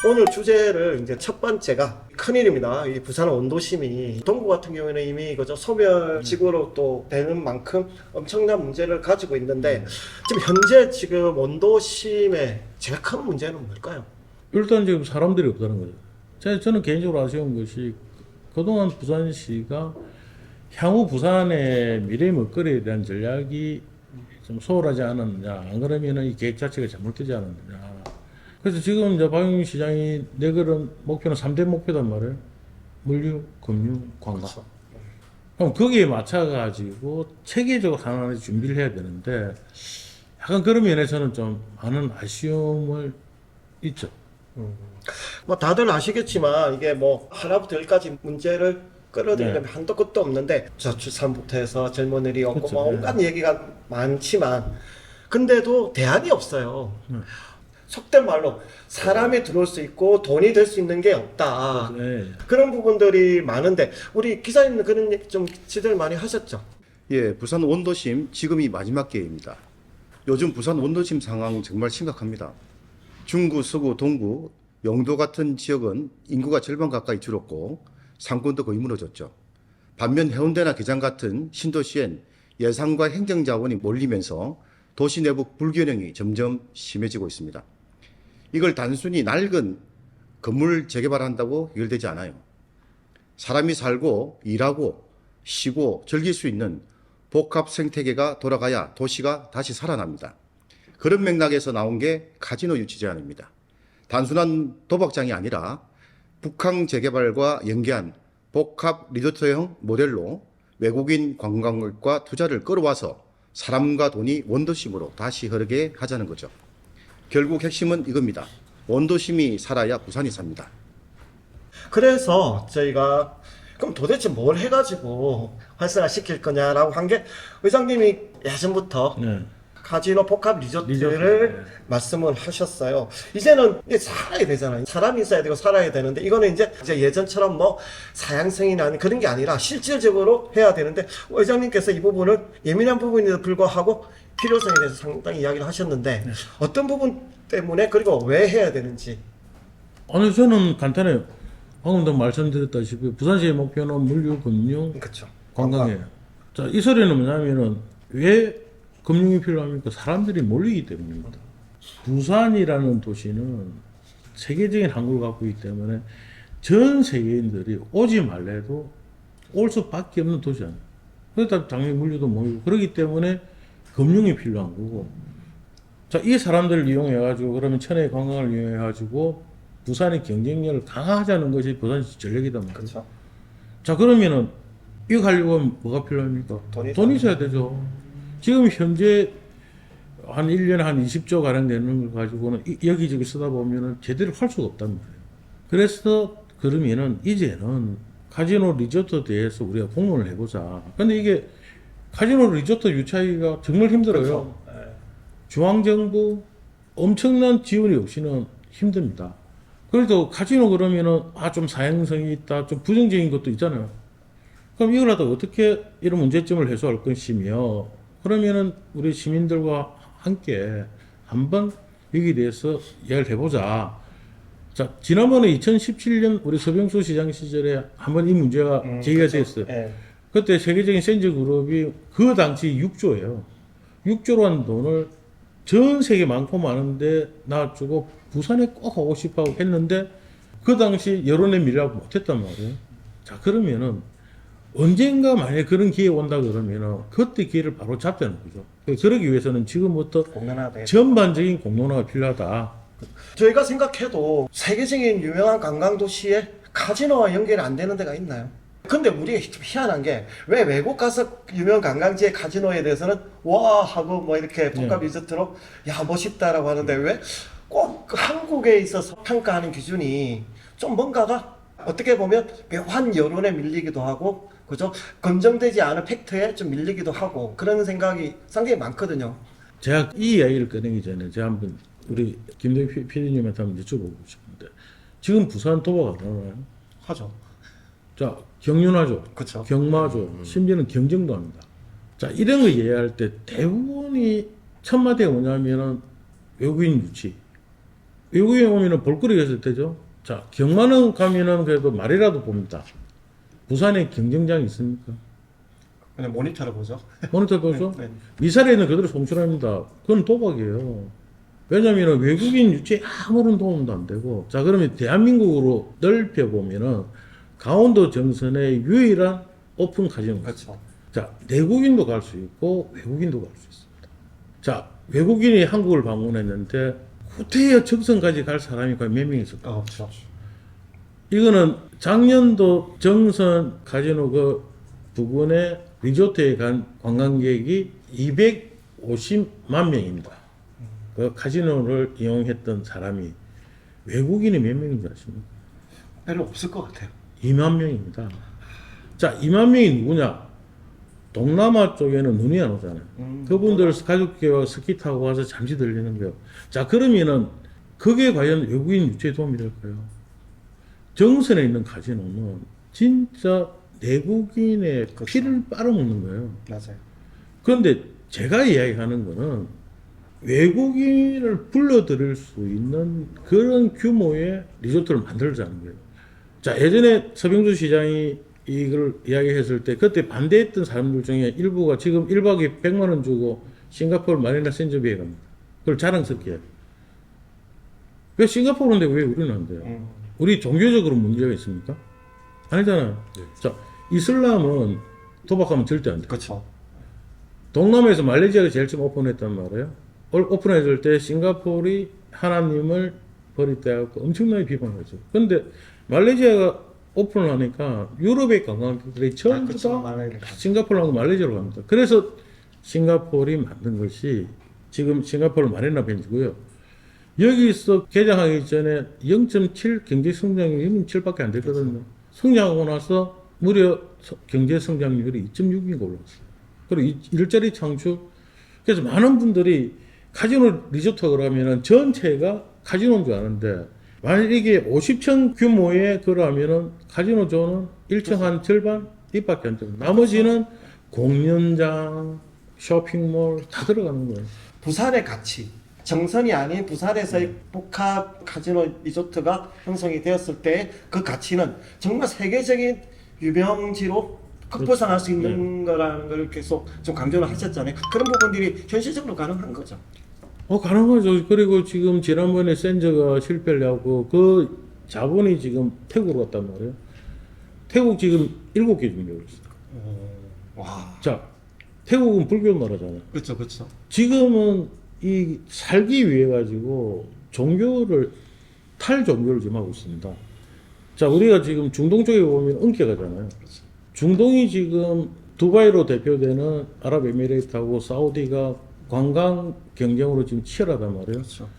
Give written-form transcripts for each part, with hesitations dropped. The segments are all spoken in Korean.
오늘 주제를 이제 첫 번째가 큰일입니다. 이 부산 원도심이 동구 같은 경우에는 이미 그죠 소멸지구로 또 되는 만큼 엄청난 문제를 가지고 있는데 지금 현재 지금 원도심의 제일 큰 문제는 뭘까요? 일단 지금 사람들이 없다는 거죠. 저는 개인적으로 아쉬운 것이 그동안 부산시가 향후 부산의 미래 먹거리에 대한 전략이 좀 소홀하지 않았느냐, 안 그러면은 이 계획 자체가 잘못되지 않았느냐. 그래서 지금 이제 박영민 시장이 내걸은 목표는 3대 목표단 말이에요. 물류, 금융, 관광. 그럼 거기에 맞춰가지고 체계적으로 하나하나 준비를 해야 되는데 약간 그런 면에서는 좀 많은 아쉬움을 있죠. 뭐 다들 아시겠지만 이게 뭐 하나부터 열까지 문제를 끌어들이려면 한도 끝도 없는데 저출산부터 해서 젊은이들이 없고 그렇죠. 뭐 온갖 얘기가 많지만 근데도 대안이 없어요. 속된 말로 사람이 들어올 수 있고 돈이 될 수 있는 게 없다. 네. 그런 부분들이 많은데 우리 기사님은 그런 얘기 좀 지들 많이 하셨죠? 예, 부산 원도심 지금이 마지막 기회입니다. 요즘 부산 원도심 상황 정말 심각합니다. 중구, 서구, 동구, 영도 같은 지역은 인구가 절반 가까이 줄었고 상권도 거의 무너졌죠. 반면 해운대나 기장 같은 신도시엔 예산과 행정자원이 몰리면서 도시 내부 불균형이 점점 심해지고 있습니다. 이걸 단순히 낡은 건물 재개발한다고 해결되지 않아요. 사람이 살고 일하고 쉬고 즐길 수 있는 복합 생태계가 돌아가야 도시가 다시 살아납니다. 그런 맥락에서 나온 게 카지노 유치 제안입니다. 단순한 도박장이 아니라 북항 재개발과 연계한 복합 리조트형 모델로 외국인 관광객과 투자를 끌어와서 사람과 돈이 원도심으로 다시 흐르게 하자는 거죠. 결국 핵심은 이겁니다. 원도심이 살아야 부산이 삽니다. 그래서 저희가 그럼 도대체 뭘 해가지고 활성화시킬 거냐라고 한 게 의장님이 예전부터 네. 카지노 복합 리조트를 리조트, 말씀을 하셨어요. 이제는 이게 살아야 되잖아요. 사람이 있어야 되고 살아야 되는데 이거는 이제 예전처럼 뭐 사양성이나 그런 게 아니라 실질적으로 해야 되는데 의장님께서 이 부분을 예민한 부분에도 불구하고 필요성에 대해서 상당히 이야기를 하셨는데 어떤 부분 때문에 그리고 왜 해야 되는지. 아니 저는 간단해요. 방금도 말씀드렸다시피 부산시의 목표는 물류, 금융, 그렇죠. 관광이에요. 자, 이 소리는 뭐냐면은 왜 금융이 필요합니까? 사람들이 몰리기 때문입니다. 부산이라는 도시는 세계적인 항구를 갖고 있기 때문에 전 세계인들이 오지 말래도 올 수밖에 없는 도시잖아요. 그러다 당연히 물류도 모이고 그렇기 때문에 금융이 필요한 거고. 자, 이 사람들을 이용해가지고 그러면 천혜의 관광을 이용해가지고 부산의 경쟁력을 강화하자는 것이 부산시 전략이단 말이에요. 그렇죠. 자, 그러면은 이거 하려고 하면 뭐가 필요합니까? 돈이 있어야 되죠. 지금 현재 한 1년에 한 20조 가량 되는 걸 가지고는 여기저기 쓰다 보면은 제대로 할 수가 없단 말이에요. 그래서 그러면은 이제는 카지노 리조트에 대해서 우리가 공론을 해보자. 근데 이게 카지노 리조트 유치하기가 정말 힘들어요. 그렇죠. 네. 중앙정부 엄청난 지원이 없이는 힘듭니다. 그래도 카지노 그러면은 좀 사행성이 있다, 좀 부정적인 것도 있잖아요. 그럼 이걸 하다 어떻게 이런 문제점을 해소할 것이며 그러면은 우리 시민들과 함께 한번 여기에 대해서 이야기를 해보자. 자, 지난번에 2017년 우리 서병수 시장 시절에 한번 이 문제가 제기가 됐어요. 네. 그때 세계적인 센즈 그룹이 그 당시 6조예요. 6조라는 돈을 전 세계 많고 많은데 놔주고 부산에 꼭 하고 싶어 하고 했는데 그 당시 여론에 밀려고 못했단 말이에요. 자, 그러면은 언젠가 만약에 그런 기회 온다 그러면은 그때 기회를 바로 잡자는 거죠. 그러기 위해서는 지금부터 공론화돼. 전반적인 공론화가 필요하다. 저희가 생각해도 세계적인 유명한 관광도시에 카지노와 연결이 안 되는 데가 있나요? 근데 우리가 좀 희한한 게 왜 외국 가서 유명 관광지의 카지노에 대해서는 와 하고 뭐 이렇게 복합 리조트로 야 멋있다라고 하는데 왜 꼭 한국에 있어서 평가하는 기준이 좀 뭔가가 어떻게 보면 묘한 여론에 밀리기도 하고 그죠? 검증되지 않은 팩트에 좀 밀리기도 하고 그런 생각이 상당히 많거든요. 제가 이 이야기를 꺼내기 전에 제가 한번 우리 김대희 PD님한테 한번 여쭤보고 싶은데 지금 부산 도박 안 하나요? 하죠. 자, 경륜하죠. 그쵸. 경마죠. 심지어는 경쟁도 합니다. 자, 이런 거 이해할 때 대부분이 첫 마디가 뭐냐면은 외국인 유치. 외국에 오면은 볼거리가 있을 때죠. 자, 경마는 가면은 그래도 말이라도 봅니다. 부산에 경쟁장이 있습니까? 그냥 모니터를 보죠. 모니터 보죠? 네. 미사리에는 그대로 송출합니다. 그건 도박이에요. 왜냐면은 외국인 유치에 아무런 도움도 안 되고, 자, 그러면 대한민국으로 넓혀보면은 강원도 정선의 유일한 오픈 카지노. 그렇죠. 자, 내국인도 갈 수 있고, 외국인도 갈 수 있습니다. 자, 외국인이 한국을 방문했는데, 구태여 정선까지 갈 사람이 과연 몇 명 있을까? 그렇죠. 이거는 작년도 정선 카지노 그 부근에 리조트에 간 관광객이 250만 명입니다. 그 카지노를 이용했던 사람이 외국인이 몇 명인지 아십니까? 별로 없을 것 같아요. 2만 명입니다. 자, 2만 명이 누구냐? 동남아 쪽에는 눈이 안 오잖아요. 그분들 가족끼리 스키 타고 와서 잠시 들리는 거예요. 자, 그러면은 그게 과연 외국인 유치에 도움이 될까요? 정선에 있는 카지노는 진짜 내국인의 피를 빨아먹는 거예요. 맞아요. 그런데 제가 이야기하는 거는 외국인을 불러들일 수 있는 그런 규모의 리조트를 만들자는 거예요. 자, 예전에 서병주 시장이 이걸 이야기했을 때 그때 반대했던 사람들 중에 일부가 지금 1박에 100만 원 주고 싱가포르 마리나 샌즈비에 갑니다. 그걸 자랑스럽게 해요. 왜 싱가포르인데 왜 우리는 안 돼요? 우리 종교적으로 문제가 있습니까? 아니잖아요. 자, 이슬람은 도박하면 절대 안 돼요. 그렇죠. 동남아에서 말레이시아가 제일 처음 오픈했단 말이에요. 오픈했을 때 싱가포르이 하나님을 버릴 때 갖고 엄청나게 비판을 했죠. 근데 말레이시아가 오픈을 하니까 유럽의 관광객들이 전부 그렇죠. 다 말레이시아. 싱가포르하고 말레이시아로 갑니다. 그래서 싱가포르이 만든 것이 지금 싱가포르 마리나 벤치고요. 여기서 개장하기 전에 0.7 경제 성장률이 0.7밖에 안 됐거든요. 성장하고 나서 무려 경제 성장률이 2.6인 걸로 올랐어요. 그리고 일자리 창출. 그래서 많은 분들이 카지노 리조트 그러면은 전체가 카지노인 줄 아는데 만약 이게 50층 규모의 그러면은 카지노 존은 1층 한 절반 이밖에 안 돼요. 나머지는 공연장, 쇼핑몰 다 들어가는 거예요. 부산의 가치. 정선이 아닌 부산에서의 복합 카지노 리조트가 형성이 되었을 때 그 가치는 정말 세계적인 유명지로 급부상할 수 있는 거라는 걸 계속 좀 강조를 하셨잖아요. 그런 부분들이 현실적으로 가능한 거죠. 가능하죠. 그리고 지금 지난번에 센저가 실패를 하고 그 자본이 지금 태국으로 갔단 말이에요. 태국 지금 7개 준비하고 있어요. 와. 자, 태국은 불교 나라잖아요. 그렇죠, 그렇죠. 지금은 이 살기 위해 가지고 종교를 탈종교를 지금 하고 있습니다. 자, 우리가 지금 중동 쪽에 보면 은퇴가잖아요. 중동이 지금 두바이로 대표되는 아랍에미레이트하고 사우디가 관광 경쟁으로 지금 치열하단 말이에요. 그렇죠.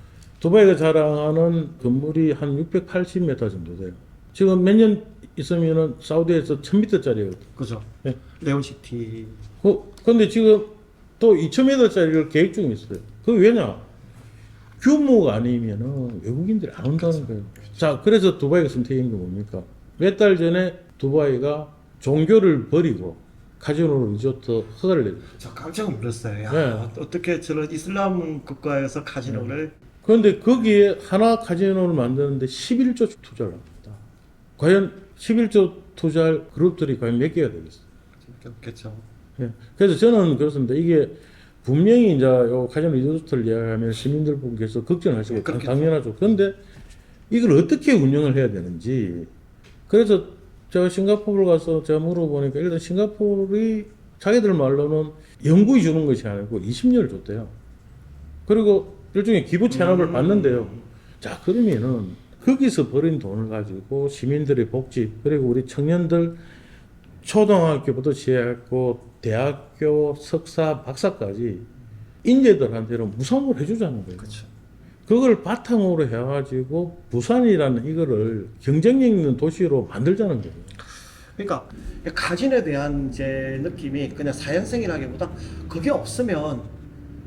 두바이가 자랑하는 건물이 한 680m 정도 돼요. 지금 몇 년 있으면은 사우디에서 1000m짜리거든요. 그죠. 네. 네온시티. 근데 지금 또 2000m짜리를 계획 중에 있어요. 그 왜냐? 규모가 아니면은 외국인들이 안 온다는 거예요. 자, 그래서 두바이가 선택한 게 뭡니까? 몇 달 전에 두바이가 종교를 버리고 카지노 리조트 허가를 내줬어요. 저 깜짝 놀랐어요. 야, 네. 어떻게 저런 이슬람 국가에서 카지노를 그런데 거기에 하나 카지노를 만드는데 11조 투자를 합니다. 과연 11조 투자할 그룹들이 과연 몇 개가 되겠어요? 없겠죠. 예. 그래서 저는 그렇습니다. 이게 분명히 이제 요 카지노 리조트를 이야기하면 시민들 분께서 걱정하시고 그렇겠죠. 당연하죠. 그런데 이걸 어떻게 운영을 해야 되는지. 그래서 제가 싱가포르 가서 제가 물어보니까 일단 싱가포르이 자기들 말로는 영구히 주는 것이 아니고 20년을 줬대요. 그리고 일종의 기부 체납을 받는데요. 자, 그러면은 거기서 벌인 돈을 가지고 시민들의 복지, 그리고 우리 청년들 초등학교부터 시작했고 대학교, 석사, 박사까지 인재들한테는 무상으로 해주자는 거예요. 그렇죠. 그걸 바탕으로 해가지고 부산이라는 이거를 경쟁력 있는 도시로 만들자는 거예요. 그러니까 카지노에 대한 이제 느낌이 그냥 사연성이라기보다 그게 없으면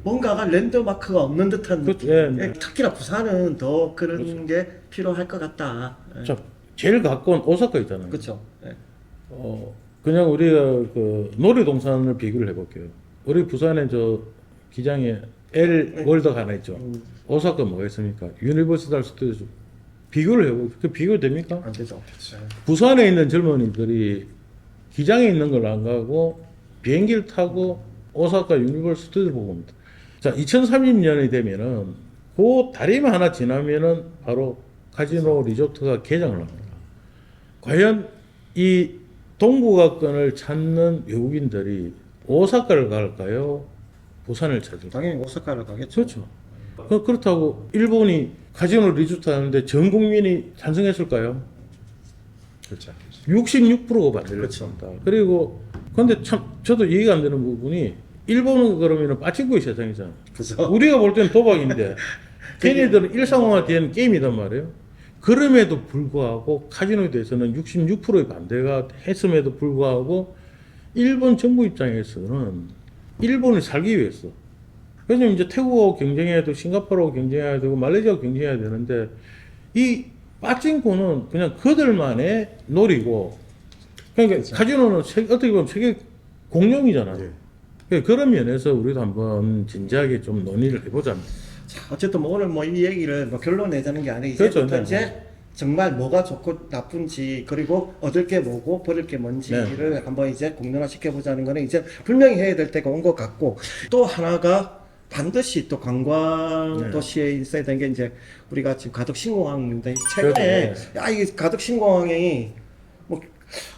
뭔가가 랜드마크가 없는 듯한 그렇죠. 느낌. 예. 특히나 부산은 더 그런 게 필요할 것 같다. 예. 자, 제일 가까운 오사카 있잖아요. 그렇죠. 예. 그냥 우리가 그 놀이동산을 비교를 해볼게요. 우리 부산에 저 기장에 L 월드가 하나 있죠. 오사카 뭐가 있습니까? 유니버설 스튜디오. 비교를 해보고 그 비교 됩니까? 안 되죠. 그렇죠. 부산에 있는 젊은이들이 기장에 있는 걸 안 가고 비행기를 타고 오사카 유니버설 스튜디오 보고 옵니다. 자, 2030년이 되면은 그 다리만 하나 지나면은 바로 카지노 리조트가 개장을 합니다. 과연 이 동북아권을 찾는 외국인들이 오사카를 갈까요? 부산을 찾을까요? 당연히 오사카를 가겠죠. 그렇죠. 그렇다고 일본이 카지노 리조트 하는데 전 국민이 찬성했을까요? 그렇죠. 66%가 반대했습니다. 그리고 근데 참 저도 이해가 안 되는 부분이 일본은 그러면은 빠친코의 세상이잖아. 그죠. 우리가 볼 때는 도박인데 걔네들은 일상화된 게임이단 말이에요. 그럼에도 불구하고 카지노에 대해서는 66%의 반대가 했음에도 불구하고 일본 정부 입장에서는 일본을 살기 위해서 왜냐면 이제 태국하고 경쟁해야 되고 싱가포르하고 경쟁해야 되고 말레이시아하고 경쟁해야 되는데 이 빠찡코는 그냥 그들만의 놀이고 그러니까 그렇죠. 카지노는 어떻게 보면 세계 공룡이잖아요. 네. 그러니까 그런 면에서 우리도 한번 진지하게 좀 논의를 해보자. 자, 어쨌든 뭐 오늘 뭐 이 얘기를 뭐 결론 내자는 게 아니고 그렇죠. 이제부터 네. 이제 정말 뭐가 좋고 나쁜지 그리고 얻을 게 뭐고 버릴 게 뭔지를 네. 한번 이제 공론화 시켜보자는 거는 이제 분명히 해야 될 때가 온 것 같고 또 하나가 반드시 또 관광 네. 도시에 있어야 되는 게 이제 우리가 지금 가덕 신공항인데 최근에 그렇죠. 야 이 가덕 신공항이 뭐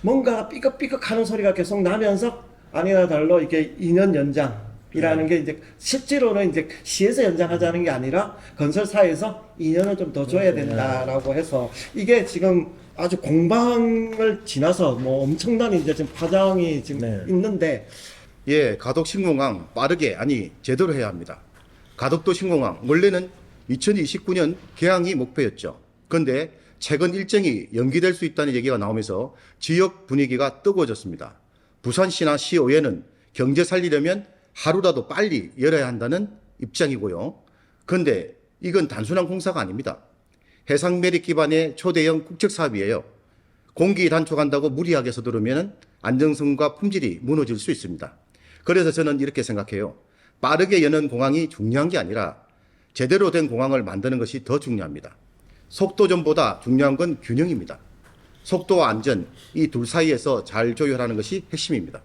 뭔가 삐걱삐걱 하는 소리가 계속 나면서 아니나 달러 이게 2년 연장이라는 게 이제 실제로는 이제 시에서 연장하자는 게 아니라 건설사에서 2년을 좀 더 줘야 된다라고 해서 이게 지금 아주 공방을 지나서 뭐 엄청난 이제 지금 파장이 지금 네. 있는데 예, 가덕 신공항 빠르게 아니 제대로 해야 합니다. 가덕도 신공항 원래는 2029년 개항이 목표였죠. 그런데 최근 일정이 연기될 수 있다는 얘기가 나오면서 지역 분위기가 뜨거워졌습니다. 부산시나 시의회는 경제 살리려면 하루라도 빨리 열어야 한다는 입장이고요. 그런데 이건 단순한 공사가 아닙니다. 해상 매립 기반의 초대형 국책 사업이에요. 공기 단축한다고 무리하게 서두르면 안정성과 품질이 무너질 수 있습니다. 그래서 저는 이렇게 생각해요. 빠르게 여는 공항이 중요한 게 아니라 제대로 된 공항을 만드는 것이 더 중요합니다. 속도전보다 중요한 건 균형입니다. 속도와 안전, 이 둘 사이에서 잘 조율하는 것이 핵심입니다.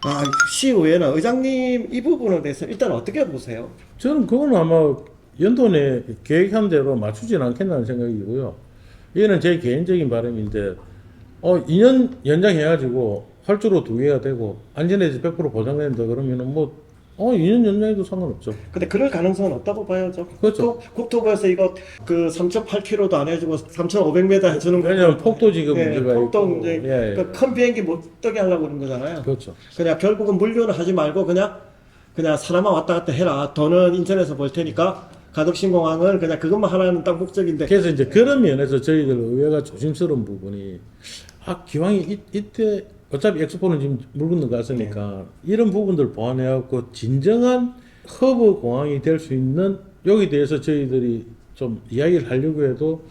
아, 시의회는 의장님 이 부분에 대해서 일단 어떻게 보세요? 저는 그건 아마 연도 내 계획한 대로 맞추진 않겠다는 생각이고요. 이거는 제 개인적인 바람인데, 2년 연장해가지고 활주로 2개가 되고 안전에서 100% 보장된다 그러면은 2년 연장해도 상관없죠. 근데 그럴 가능성은 없다고 봐야죠. 그렇죠. 국토부에서 이거 그 3.8km도 안 해주고 3,500m 해주는 거. 왜냐면 폭도 지금 예, 문제가 폭도 있고. 문제. 예, 예. 그 큰 비행기 못 뜨게 하려고 그러는 거잖아요. 그렇죠. 그냥 결국은 물류는 하지 말고 그냥 사람만 왔다 갔다 해라. 돈은 인천에서 벌 테니까 가덕신공항을 그냥 그것만 하라는 딱 목적인데. 그래서 이제 그런 면에서 저희들 의회가 조심스러운 부분이 기왕이 이때 어차피 엑스포는 지금 물 건너 갔으니까 이런 부분들 보완해갖고 진정한 허브 공항이 될 수 있는 여기 대해서 저희들이 좀 이야기를 하려고 해도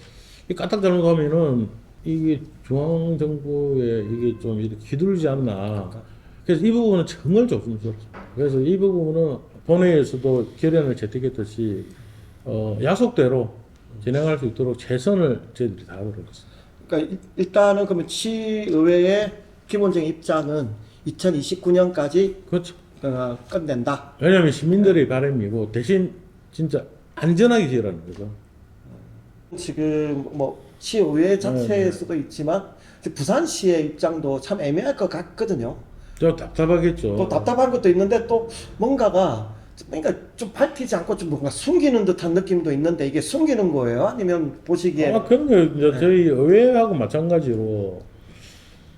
이 까딱 잘못하면은 이게 중앙 정부에 이게 좀 이렇게 휘둘리지 않나. 그래서 이 부분은 정말 조심스럽습니다. 그래서 이 부분은 본회의에서도 결연을 채택했듯이 약속대로 진행할 수 있도록 최선을 저희들이 다하도록 하겠습니다. 그러니까 일단은 그러면 시의회의 기본적인 입장은 2029년까지 그렇죠. 끝낸다. 왜냐하면 시민들의 바람이고 대신 진짜 안전하게 지으라는 거죠. 지금 뭐 시의회 자체일 수도 있지만 부산시의 입장도 참 애매할 것 같거든요. 좀 답답하겠죠. 또 답답한 것도 있는데 또 뭔가가 그러니까 좀 밝히지 않고 좀 뭔가 숨기는 듯한 느낌도 있는데 이게 숨기는 거예요? 아니면 보시기에 그런 거 이제 저희 의회하고 마찬가지로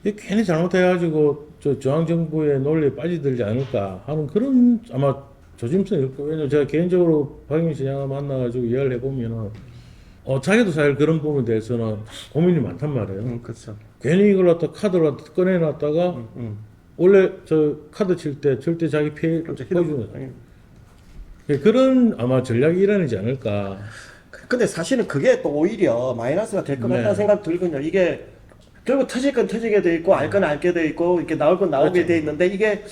이게 괜히 잘못해가지고 저 중앙정부의 논리에 빠지들지 않을까 하는 그런 아마 조심성이 있고 왜냐면 제가 개인적으로 박영민 시장을 만나가지고 이야기를 해보면은 자기도 사실 그런 부분에 대해서는 고민이 많단 말이에요. 그렇죠. 괜히 이걸 갖다 카드를 갖다 꺼내놨다가 원래 저 카드 칠 때 절대 자기 피해 보여주는 그런 아마 전략이 일어나지 않을까. 근데 사실은 그게 또 오히려 마이너스가 될 것 네. 같다는 생각 들거든요. 이게 결국 터질 건 터지게 돼 있고 알 건 알게 돼 있고 이렇게 나올 건 나오게 그렇죠. 돼 있는데 이게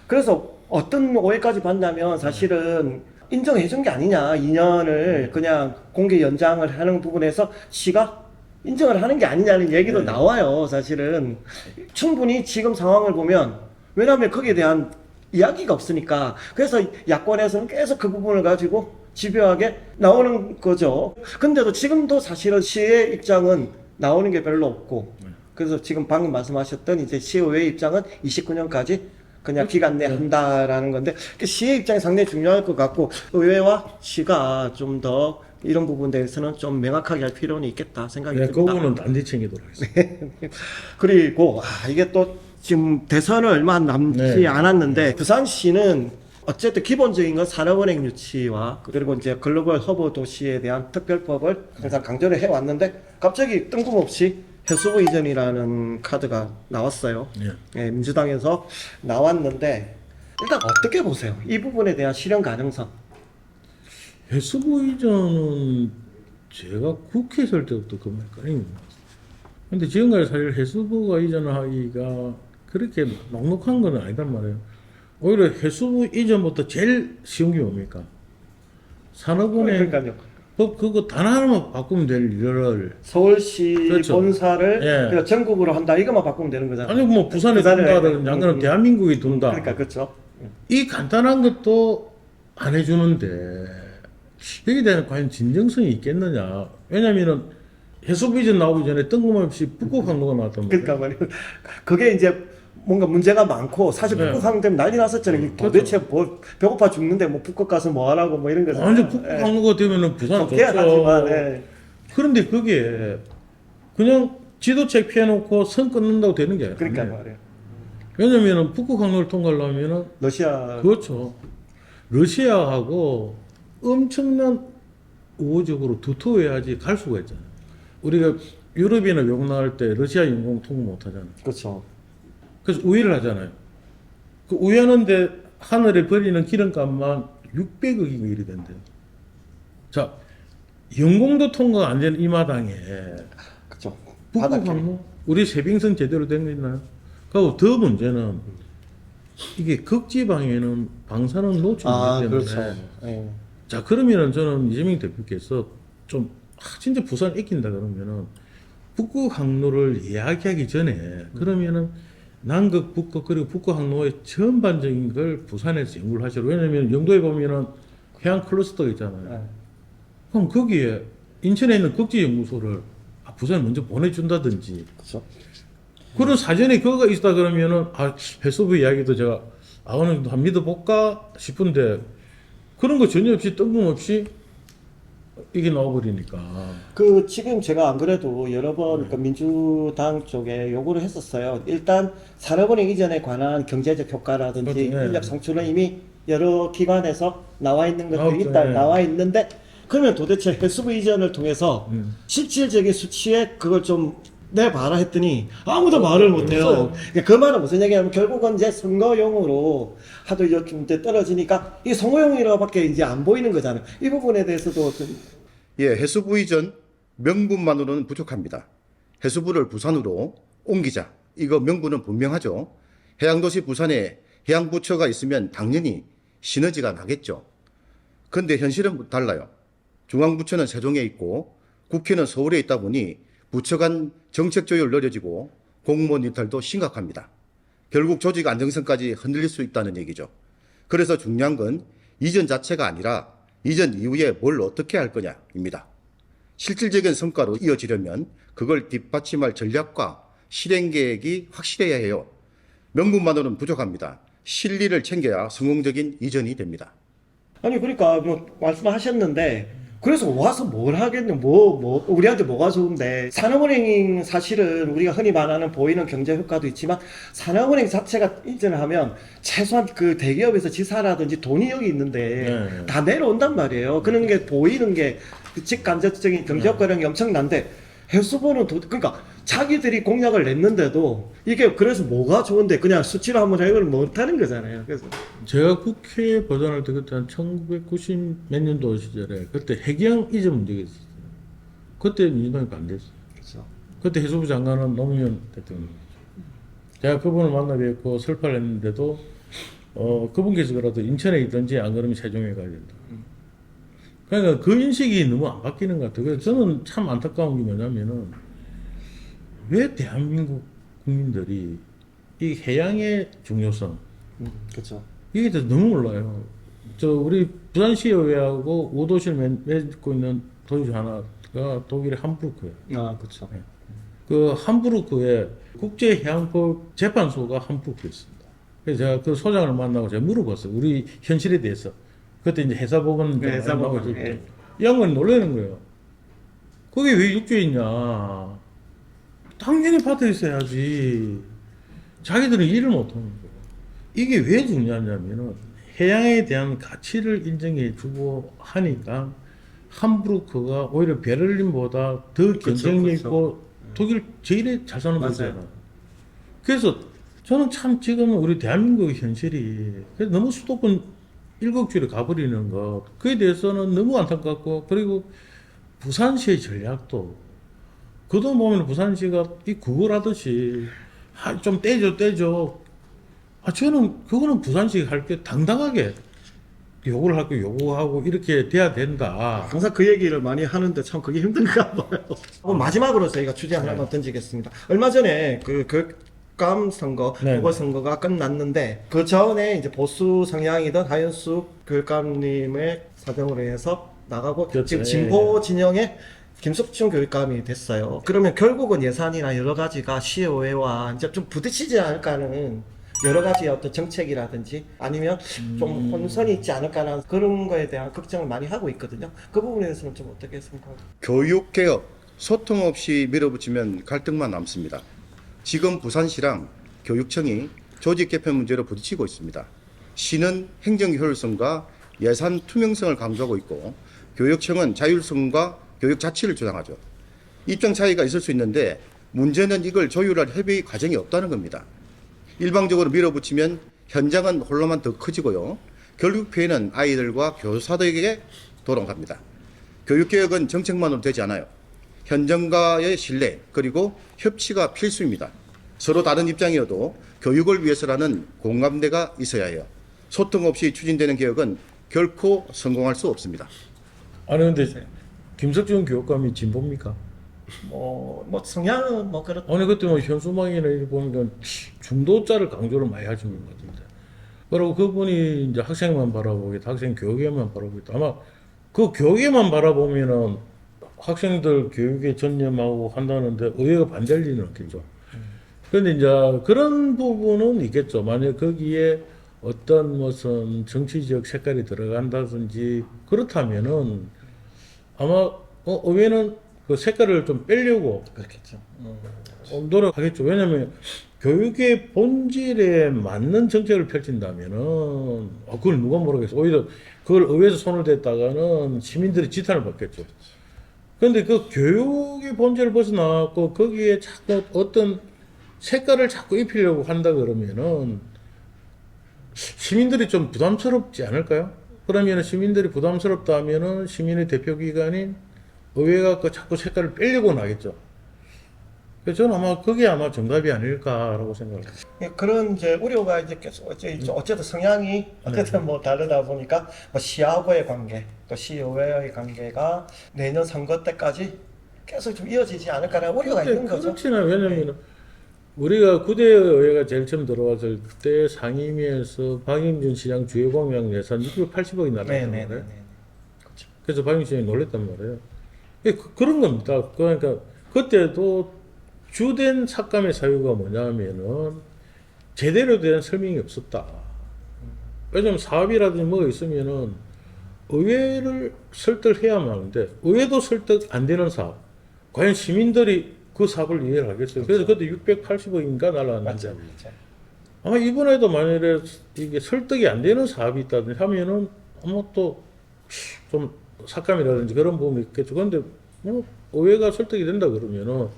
그래서 어떤 오해까지 받냐면 사실은 인정해 준 게 아니냐. 2년을 그냥 공개 연장을 하는 부분에서 시가 인정을 하는 게 아니냐는 얘기도 나와요. 사실은 충분히 지금 상황을 보면, 왜냐하면 거기에 대한 이야기가 없으니까. 그래서 야권에서는 계속 그 부분을 가지고 집요하게 나오는 거죠. 근데도 지금도 사실은 시의 입장은 나오는 게 별로 없고, 그래서 지금 방금 말씀하셨던 이제 시의회 입장은 29년까지 그냥 기간 내 한다라는 건데, 시의 입장이 상당히 중요할 것 같고, 의회와 시가 좀 더 이런 부분에 대해서는 좀 명확하게 할 필요는 있겠다 생각이 네, 듭니다. 그거는 단지 챙기도록 하겠습니다. 그리고 이게 또 지금 대선을 얼마 남지 네. 않았는데, 부산시는 어쨌든 기본적인 건 산업은행 유치와 그리고 이제 글로벌 허브 도시에 대한 특별법을 항상 강조를 해왔는데, 갑자기 뜬금없이 해수부 이전이라는 카드가 나왔어요. 예. 예, 민주당에서 나왔는데, 일단 어떻게 보세요? 이 부분에 대한 실현 가능성. 해수부 이전은 제가 국회 있을 때부터 그 말까지. 근데 지금까지 사실 해수부가 이전을 하기가 그렇게 넉넉한 건 아니단 말이에요. 오히려 해수부 이전부터 제일 쉬운 게 뭡니까? 산업은행 그러니까요. 법 그거 단 하나만 바꾸면 될 일을, 서울시 그렇죠. 본사를 예. 그냥 전국으로 한다, 이것만 바꾸면 되는 거잖아요. 아니 뭐 부산에 부산에 둔다든 양가는 대한민국이 둔다. 그러니까 그렇죠. 이 간단한 것도 안 해주는데 여기에 대한 과연 진정성이 있겠느냐? 왜냐면은 해수부 이전 나오기 전에 뜬금없이 북극 항로가 나왔단 말이에요. 그러니까 말이에요. 그게 이제 뭔가 문제가 많고, 사실 네. 북극 항 때문에 난리 났었잖아요. 도대체 뭐 배고파 죽는데 뭐 북극 가서 뭐 하라고 뭐 이런 거잖아요. 완전 북극 예. 항로가 되면은 부산 좋긴 좋죠. 하지만, 예. 그런데 그게 그냥 지도책 펴놓고 선 끊는다고 되는 게 아니에요. 그러니까 말이에요. 왜냐면은 북극 항로를 통과하려면은 러시아 그렇죠. 러시아하고 엄청난 우호적으로 두터워야지 갈 수가 있잖아요. 우리가 유럽이나 외국 나갈 때 러시아 영공 통보 못 하잖아요. 그렇죠. 그래서 우회를 하잖아요. 그 우회하는데 하늘에 버리는 기름값만 600억이 일이 된대요. 자, 영공도 통과가 안 되는 이 마당에 그렇죠. 북극 바닷길. 항로 우리 세빙선 제대로 된 거 있나요? 그리고 더 문제는 이게 극지방에는 방사능 노출이기 때문에 그렇죠. 예. 자, 그러면은 저는 이재명 대표께서 좀 진짜 부산 익힌다 그러면은 북극 항로를 이야기하기 전에 그러면은 남극, 북극 그리고 북극 항로의 전반적인 걸 부산에서 연구를 하시라. 왜냐면 영도에 보면은 해양 클러스터가 있잖아요. 예. 그럼 거기에 인천에 있는 극지연구소를 부산에 먼저 보내준다든지 그렇죠. 그런 사전에 그거가 있다 그러면은 해수부 이야기도 제가 어느 정도 한 믿어볼까 싶은데 그런 거 전혀 없이 뜬금없이 이게 나와버리니까. 그 지금 제가 안 그래도 여러 번 그 민주당 쪽에 요구를 했었어요. 일단 산업은행 이전에 관한 경제적 효과라든지 그렇죠. 네. 인력 성출은 이미 여러 기관에서 나와 있는 것들이 나왔죠. 있다 네. 나와 있는데, 그러면 도대체 해수부 이전을 통해서 실질적인 수치에 그걸 좀 내봐라 했더니 아무도 말을 못해요. 없어요. 그러니까 그 말은 무슨 얘기냐면 결국은 이제 선거용으로 하도 이렇게 떨어지니까 이 선거용이라고밖에 이제 안 보이는 거잖아요. 이 부분에 대해서도 좀 예, 해수부 이전 명분만으로는 부족합니다. 해수부를 부산으로 옮기자. 이거 명분은 분명하죠. 해양도시 부산에 해양부처가 있으면 당연히 시너지가 나겠죠. 그런데 현실은 달라요. 중앙부처는 세종에 있고 국회는 서울에 있다 보니 부처 간 정책 조율 느려지고 공무원 이탈도 심각합니다. 결국 조직 안정성까지 흔들릴 수 있다는 얘기죠. 그래서 중요한 건 이전 자체가 아니라 이전 이후에 뭘 어떻게 할 거냐입니다. 실질적인 성과로 이어지려면 그걸 뒷받침할 전략과 실행 계획이 확실해야 해요. 명분만으로는 부족합니다. 실리를 챙겨야 성공적인 이전이 됩니다. 아니 그러니까 뭐 말씀하셨는데, 그래서 와서 뭘 하겠냐, 우리한테 뭐가 좋은데. 산업은행 사실은 우리가 흔히 말하는 보이는 경제 효과도 있지만, 산업은행 자체가 이전을 하면 최소한 그 대기업에서 지사라든지 돈이 여기 있는데 네. 다 내려온단 말이에요. 그런 게 보이는 게 직간접적인 경제 효과량이 엄청난데, 해수부는 그러니까 자기들이 공약을 냈는데도 이게 그래서 뭐가 좋은데 그냥 수치로 한번 해결을 못하는 거잖아요. 그래서 제가 국회 버전할 때 그때 한 1990 몇 년도 시절에 그때 해경 이전 문제가 있었어요. 그때 민주당이 반대했어요. 그렇죠. 그때 해수부 장관은 노무현 대통령이죠. 제가 그분을 만나 뵙고 설파를 했는데도 그분께서 그래도 인천에 있든지 안 그러면 세종에 가야 된다. 그러니까 그 인식이 너무 안 바뀌는 것 같아요. 그래서 저는 참 안타까운 게 뭐냐면은 왜 대한민국 국민들이 이 해양의 중요성 그렇죠. 이게 대해서 너무 몰라요. 저 우리 부산시의회하고 5도시를 맺고 있는 도시 중 하나가 독일의 함부르크예요. 아, 그렇죠. 그 함부르크에 국제해양법 재판소가 함부르크에 있습니다. 그래서 제가 그 소장을 만나고 제가 물어봤어요. 우리 현실에 대해서. 그때 이제 회사법원 네, 회사법원, 나오고 예. 이 양반이 놀라는 거예요. 그게 왜 육조에 있냐? 당연히 밭에 있어야지. 자기들은 일을 못하는 거예요. 이게 왜 중요하냐면은 해양에 대한 가치를 인정해주고 하니까 함부르크가 오히려 베를린보다 더 경쟁력 그렇죠. 있고 독일 제일 잘 사는 맞아요. 도시잖아요. 그래서 저는 참 지금 우리 대한민국의 현실이 그래서 너무 수도권 일국주의로 가버리는 것 그에 대해서는 너무 안타깝고 그리고 부산시의 전략도 그동안 보면 부산시가 이 구걸하듯이 좀 떼줘 저는 그거는 부산시가 할 게 당당하게 요구를 할 거 요구하고 이렇게 돼야 된다. 항상 그 얘기를 많이 하는데 참 그게 힘든가 봐요. 마지막으로 저희가 주제 하나만 던지겠습니다. 얼마 전에 그 교육감 선거, 네. 보궐선거가 끝났는데 그 전에 이제 보수 성향이던 하윤숙 교육감님의 사정으로 해서 나가고 그렇죠. 지금 예. 진보 진영의 김석준 교육감이 됐어요. 그러면 결국은 예산이나 여러 가지가 시의회와 이제 좀 부딪히지 않을까 하는 여러 가지 어떤 정책이라든지 아니면 좀 혼선이 있지 않을까 하는 그런 거에 대한 걱정을 많이 하고 있거든요. 그 부분에 대해서는 좀 어떻게 생각하세요? 교육개혁, 소통 없이 밀어붙이면 갈등만 남습니다. 지금 부산시랑 교육청이 조직 개편 문제로 부딪히고 있습니다. 시는 행정 효율성과 예산 투명성을 강조하고 있고 교육청은 자율성과 교육 자치를 주장하죠. 입장 차이가 있을 수 있는데 문제는 이걸 조율할 협의 과정이 없다는 겁니다. 일방적으로 밀어붙이면 현장은 혼란만 더 커지고요. 결국 피해는 아이들과 교사들에게 돌아갑니다. 교육개혁은 정책만으로 되지 않아요. 현장과의 신뢰 그리고 협치가 필수입니다. 서로 다른 입장이어도 교육을 위해서라는 공감대가 있어야 해요. 소통 없이 추진되는 개혁은 결코 성공할 수 없습니다. 아니 근데 김석준 교육감이 진보입니까? 뭐 성향은 뭐 그렇. 아니 그때 뭐 현수막이나 이렇게 보니까 중도자를 강조를 많이 하시는 것 같은데. 그리고 그분이 이제 학생만 바라보겠다, 학생 교육에만 바라보겠다. 아마 그 교육에만 바라보면은 학생들 교육에 전념하고 한다는데 의회가 반대할 리는 없겠죠. 그런데 이제 그런 부분은 있겠죠. 만약 거기에 어떤 무슨 정치적 색깔이 들어간다든지 그렇다면은 아마 의회는 그 색깔을 좀 빼려고 그렇겠죠. 노력하겠죠. 왜냐하면 교육의 본질에 맞는 정책을 펼친다면은 그걸 누가 모르겠어. 오히려 그걸 의회에서 손을 댔다가는 시민들이 지탄을 받겠죠. 그런데 그 교육의 본질을 벗어나고 거기에 자꾸 어떤 색깔을 자꾸 입히려고 한다 그러면은 시민들이 좀 부담스럽지 않을까요? 그러면 시민들이 부담스럽다면은 시민의 대표기관인 의회가 그 자꾸 색깔을 빼려고 나겠죠. 그래서 저는 아마 그게 아마 정답이 아닐까라고 생각합니다. 그런 이제 우려가 이제 계속 어쨌든 성향이 어쨌든 뭐 다르다 보니까 뭐 시하고의 관계, 또 시의회의 관계가 내년 선거 때까지 계속 좀 이어지지 않을까라는 우려가 있는 거죠. 그렇지는 왜냐면 우리가 9대 의회가 제일 처음 들어왔을 때 상임위에서 박영준 시장 주요공약 예산 680억이 날랐단 네네네. 말이에요. 그래서 박영준 시장이 놀랬단 말이에요. 그런 겁니다. 그러니까 그때도 주된 삭감의 사유가 뭐냐면은 제대로 된 설명이 없었다. 왜냐면 사업이라든지 뭐가 있으면은 의회를 설득해야만 하는데 의회도 설득 안 되는 사업. 과연 시민들이 그 사업을 이해를 하겠어요. 그래서 그때 680억인가 날라왔는데 아마 이번에도 만약에 이게 설득이 안 되는 사업이 있다든지 하면은 아마 또 좀 삭감이라든지 그런 부분이 있겠죠. 그런데 뭐 의회가 설득이 된다 그러면은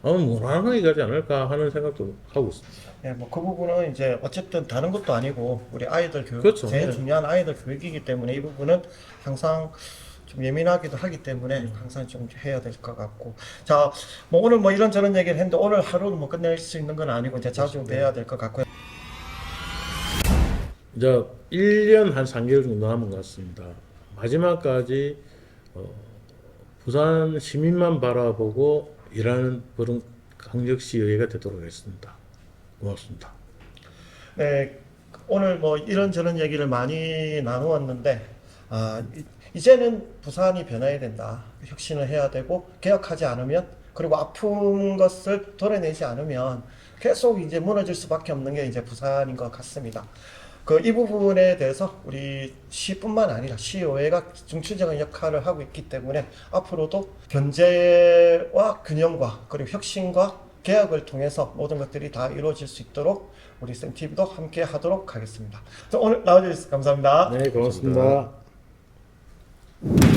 아마 무난하게 가지 않을까 하는 생각도 하고 있습니다. 네, 뭐 그 부분은 이제 어쨌든 다른 것도 아니고 우리 아이들 교육 그렇죠. 제일 네. 중요한 아이들 교육이기 때문에 이 부분은 항상 좀 예민하기도 하기 때문에 항상 좀 해야 될 것 같고 자 뭐 오늘 뭐 이런저런 얘기를 했는데 오늘 하루는 뭐 끝낼 수 있는 건 아니고 이제 자주 뵈야 될 것 같고요. 이제 1년 한 3개월 정도 남은 것 같습니다. 마지막까지 부산 시민만 바라보고 일하는 그런 강력시 의회가 되도록 하겠습니다. 고맙습니다. 네, 오늘 뭐 이런저런 얘기를 많이 나누었는데 이제는 부산이 변해야 된다. 혁신을 해야 되고 개혁하지 않으면 그리고 아픈 것을 도려내지 않으면 계속 이제 무너질 수밖에 없는 게 이제 부산인 것 같습니다. 이 부분에 대해서 우리 시뿐만 아니라 시의회가 중추적인 역할을 하고 있기 때문에 앞으로도 견제와 균형과 그리고 혁신과 개혁을 통해서 모든 것들이 다 이루어질 수 있도록 우리 쌤TV도 함께 하도록 하겠습니다. 오늘 나와주셔서 감사합니다. 네, 고맙습니다. 고맙습니다.